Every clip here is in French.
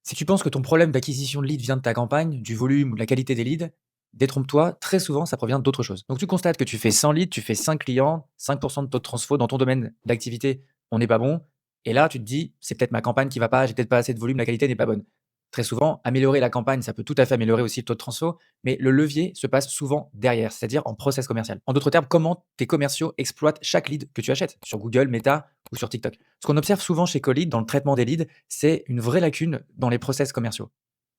Si tu penses que ton problème d'acquisition de leads vient de ta campagne, du volume ou de la qualité des leads, détrompe-toi, très souvent ça provient d'autre chose. Donc tu constates que tu fais 100 leads, tu fais 5 clients, 5% de taux de transfo dans ton domaine d'activité, on n'est pas bon. Et là, tu te dis, c'est peut-être ma campagne qui va pas, j'ai peut-être pas assez de volume, la qualité n'est pas bonne. Très souvent, améliorer la campagne, ça peut tout à fait améliorer aussi le taux de transfo, mais le levier se passe souvent derrière, c'est-à-dire en process commercial. En d'autres termes, comment tes commerciaux exploitent chaque lead que tu achètes sur Google, Meta ou sur TikTok. Ce qu'on observe souvent chez Collead dans le traitement des leads, c'est une vraie lacune dans les process commerciaux.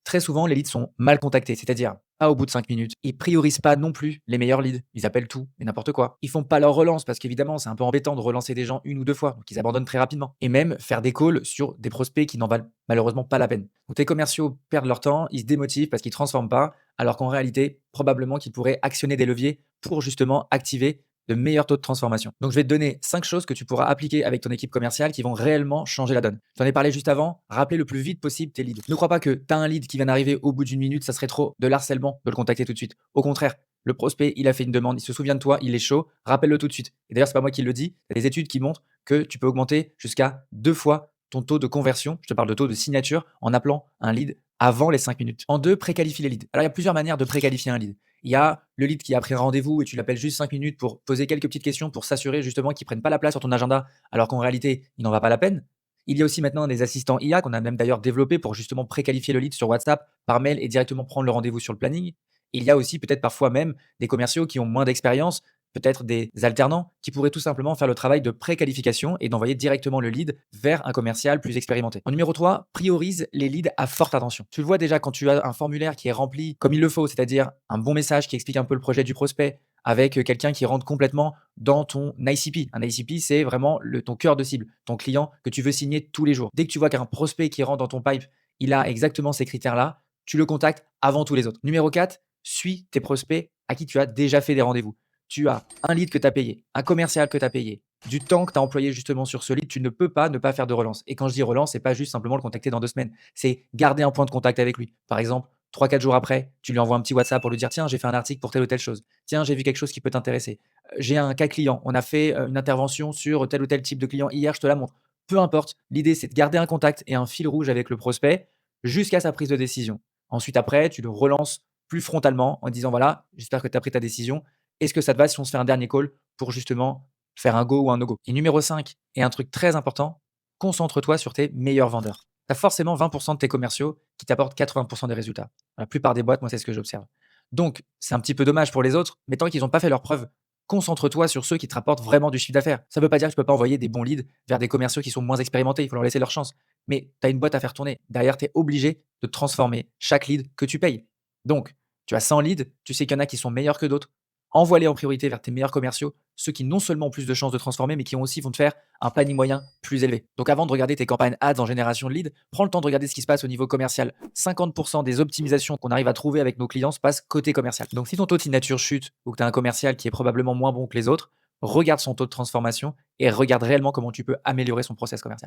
Très souvent, les leads sont mal contactés, c'est-à-dire pas au bout de 5 minutes. Ils priorisent pas non plus les meilleurs leads. Ils appellent tout et n'importe quoi. Ils font pas leur relance parce qu'évidemment, c'est un peu embêtant de relancer des gens une ou deux fois, donc ils abandonnent très rapidement. Et même faire des calls sur des prospects qui n'en valent malheureusement pas la peine. Donc tes commerciaux perdent leur temps, ils se démotivent parce qu'ils transforment pas, alors qu'en réalité, probablement qu'ils pourraient actionner des leviers pour justement activer de meilleurs taux de transformation. Donc, je vais te donner 5 choses que tu pourras appliquer avec ton équipe commerciale qui vont réellement changer la donne. Je t'en ai parlé juste avant, rappelez le plus vite possible tes leads. Ne crois pas que tu as un lead qui vient d'arriver au bout d'une minute, ça serait trop de l'harcèlement de le contacter tout de suite. Au contraire, le prospect, il a fait une demande, il se souvient de toi, il est chaud, rappelle-le tout de suite. Et d'ailleurs, c'est pas moi qui le dis, il y a des études qui montrent que tu peux augmenter jusqu'à 2 fois ton taux de conversion, je te parle de taux de signature, en appelant un lead avant les 5 minutes. En deux, préqualifie les leads. Alors, il y a plusieurs manières de préqualifier un lead. Il y a le lead qui a pris un rendez-vous et tu l'appelles juste 5 minutes pour poser quelques petites questions pour s'assurer justement qu'il ne prenne pas la place sur ton agenda alors qu'en réalité, il n'en va pas la peine. Il y a aussi maintenant des assistants IA qu'on a même d'ailleurs développés pour justement préqualifier le lead sur WhatsApp, par mail et directement prendre le rendez-vous sur le planning. Il y a aussi peut-être parfois même des commerciaux qui ont moins d'expérience, peut-être des alternants qui pourraient tout simplement faire le travail de préqualification et d'envoyer directement le lead vers un commercial plus expérimenté. En numéro 3, priorise les leads à forte attention. Tu le vois déjà quand tu as un formulaire qui est rempli comme il le faut, c'est-à-dire un bon message qui explique un peu le projet du prospect, avec quelqu'un qui rentre complètement dans ton ICP. Un ICP, c'est vraiment ton cœur de cible, ton client que tu veux signer tous les jours. Dès que tu vois qu'un prospect qui rentre dans ton pipe, il a exactement ces critères-là, tu le contactes avant tous les autres. Numéro 4, suis tes prospects à qui tu as déjà fait des rendez-vous. Tu as un lead que tu as payé, un commercial que tu as payé, du temps que tu as employé justement sur ce lead, tu ne peux pas ne pas faire de relance. Et quand je dis relance, c'est pas juste simplement le contacter dans 2 semaines, c'est garder un point de contact avec lui. Par exemple, 3-4 jours après, tu lui envoies un petit WhatsApp pour lui dire tiens, j'ai fait un article pour telle ou telle chose. Tiens, j'ai vu quelque chose qui peut t'intéresser. J'ai un cas client. On a fait une intervention sur tel ou tel type de client hier, je te la montre. Peu importe. L'idée, c'est de garder un contact et un fil rouge avec le prospect jusqu'à sa prise de décision. Ensuite, après, tu le relances plus frontalement en disant voilà, j'espère que tu as pris ta décision. Est-ce que ça te va si on se fait un dernier call pour justement faire un go ou un no-go? Et numéro 5, et un truc très important, concentre-toi sur tes meilleurs vendeurs. Tu as forcément 20% de tes commerciaux qui t'apportent 80% des résultats. La plupart des boîtes, moi, c'est ce que j'observe. Donc, c'est un petit peu dommage pour les autres, mais tant qu'ils n'ont pas fait leurs preuves, concentre-toi sur ceux qui te rapportent vraiment du chiffre d'affaires. Ça ne veut pas dire que tu ne peux pas envoyer des bons leads vers des commerciaux qui sont moins expérimentés, il faut leur laisser leur chance. Mais tu as une boîte à faire tourner. Derrière, tu es obligé de transformer chaque lead que tu payes. Donc, tu as 100 leads, tu sais qu'il y en a qui sont meilleurs que d'autres. Envoie-les en priorité vers tes meilleurs commerciaux, ceux qui non seulement ont plus de chances de transformer, mais qui aussi vont te faire un planning moyen plus élevé. Donc avant de regarder tes campagnes ads en génération de leads, prends le temps de regarder ce qui se passe au niveau commercial. 50% des optimisations qu'on arrive à trouver avec nos clients se passent côté commercial. Donc si ton taux de signature chute ou que tu as un commercial qui est probablement moins bon que les autres, regarde son taux de transformation et regarde réellement comment tu peux améliorer son process commercial.